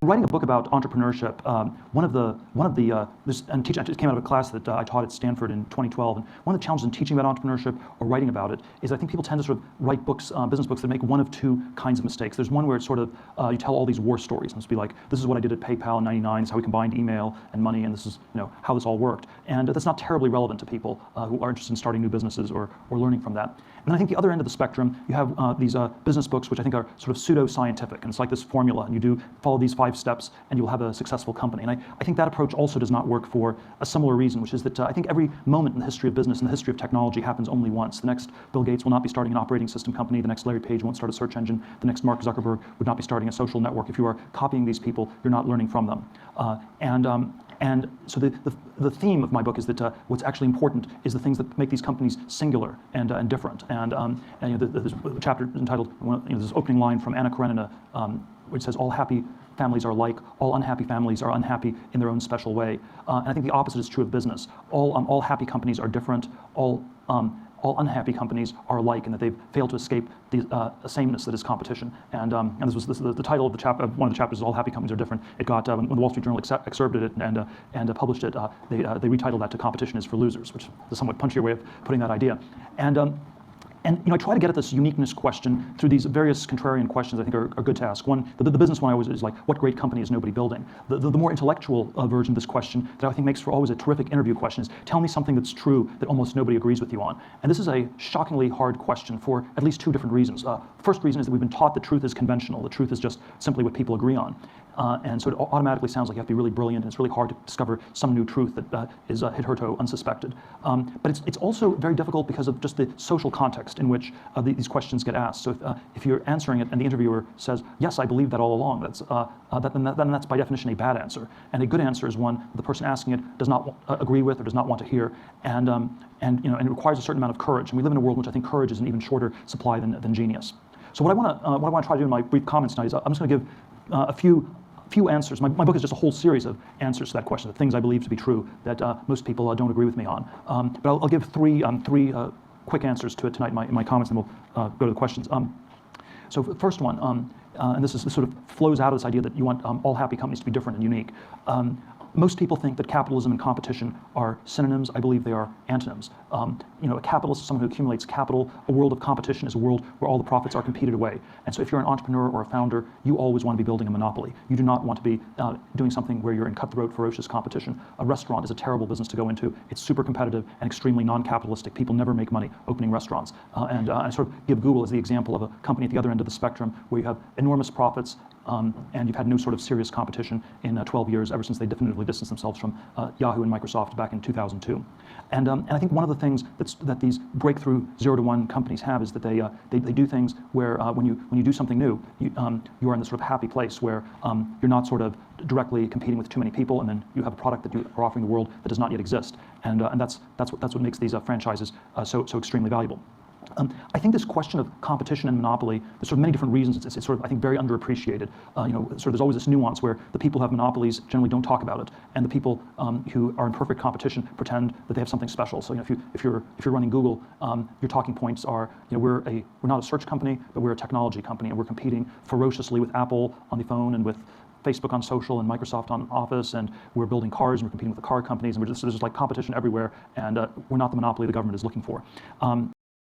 writing a book about entrepreneurship, it came out of a class that I taught at Stanford in 2012, and one of the challenges in teaching about entrepreneurship or writing about it is I think people tend to sort of write books, business books that make one of two kinds of mistakes. There's one where it's sort of, you tell all these war stories, and it's be like, this is what I did at PayPal in '99, this is how we combined email and money, and this is how this all worked. And that's not terribly relevant to people who are interested in starting new businesses or learning from that. And then I think the other end of the spectrum, you have these business books which I think are sort of pseudo-scientific, and it's like this formula, and you do follow these 5 steps and you'll have a successful company. And I think that approach also does not work for a similar reason, which is that I think every moment in the history of business and the history of technology happens only once. The next Bill Gates will not be starting an operating system company, the next Larry Page won't start a search engine, the next Mark Zuckerberg would not be starting a social network. If you are copying these people, you're not learning from them. And so the theme of my book is that what's actually important is the things that make these companies singular and different. And this chapter is entitled, this opening line from Anna Karenina, which says, all happy families are alike, all unhappy families are unhappy in their own special way. And I think the opposite is true of business. All happy companies are different, all unhappy companies are alike, and that they've failed to escape the sameness that is competition. And this was the title of one of the chapters is "All Happy Companies Are Different." It got when the Wall Street Journal excerpted it and published it, they retitled that to "Competition is for Losers," which is a somewhat punchier way of putting that idea. And I try to get at this uniqueness question through these various contrarian questions I think are good to ask. One, the business one always is like, what great company is nobody building? The more intellectual version of this question that I think makes for always a terrific interview question is, tell me something that's true that almost nobody agrees with you on. And this is a shockingly hard question for at least 2 different reasons. First reason is that we've been taught that truth is conventional. The truth is just simply what people agree on. And so it automatically sounds like you have to be really brilliant, and it's really hard to discover some new truth that is hitherto unsuspected. But it's also very difficult because of just the social context in which these questions get asked. So if you're answering it and the interviewer says, yes, I believe that all along, then that's by definition a bad answer. And a good answer is one the person asking it does not agree with or does not want to hear. And it requires a certain amount of courage. And we live in a world in which I think courage is an even shorter supply than genius. So what I want to try to do in my brief comments tonight is I'm just going to give a few answers. My book is just a whole series of answers to that question, the things I believe to be true that most people don't agree with me on. But I'll give three quick answers to it tonight in my comments, and we'll go to the questions. So first one, and this sort of flows out of this idea that you want all happy companies to be different and unique. Most people think that capitalism and competition are synonyms. I believe they are antonyms. A capitalist is someone who accumulates capital. A world of competition is a world where all the profits are competed away. And so if you're an entrepreneur or a founder, you always want to be building a monopoly. You do not want to be doing something where you're in cutthroat, ferocious competition. A restaurant is a terrible business to go into. It's super competitive and extremely non-capitalistic. People never make money opening restaurants. And I sort of give Google as the example of a company at the other end of the spectrum where you have enormous profits, and you've had no sort of serious competition in 12 years, ever since they definitively distanced themselves from Yahoo and Microsoft back in 2002. And I think one of the things that these breakthrough 0 to 1 companies have is that they do things where when you do something new, you are in this sort of happy place where you're not sort of directly competing with too many people, and then you have a product that you are offering the world that does not yet exist. And that's what makes these franchises so extremely valuable. I think this question of competition and monopoly, there's sort of many different reasons. It's sort of, I think, very underappreciated. There's always this nuance where the people who have monopolies generally don't talk about it, and the people who are in perfect competition pretend that they have something special. So if you're running Google, your talking points are, we're not a search company, but we're a technology company, and we're competing ferociously with Apple on the phone and with Facebook on social and Microsoft on Office, and we're building cars and we're competing with the car companies, and there's just like competition everywhere, and we're not the monopoly the government is looking for.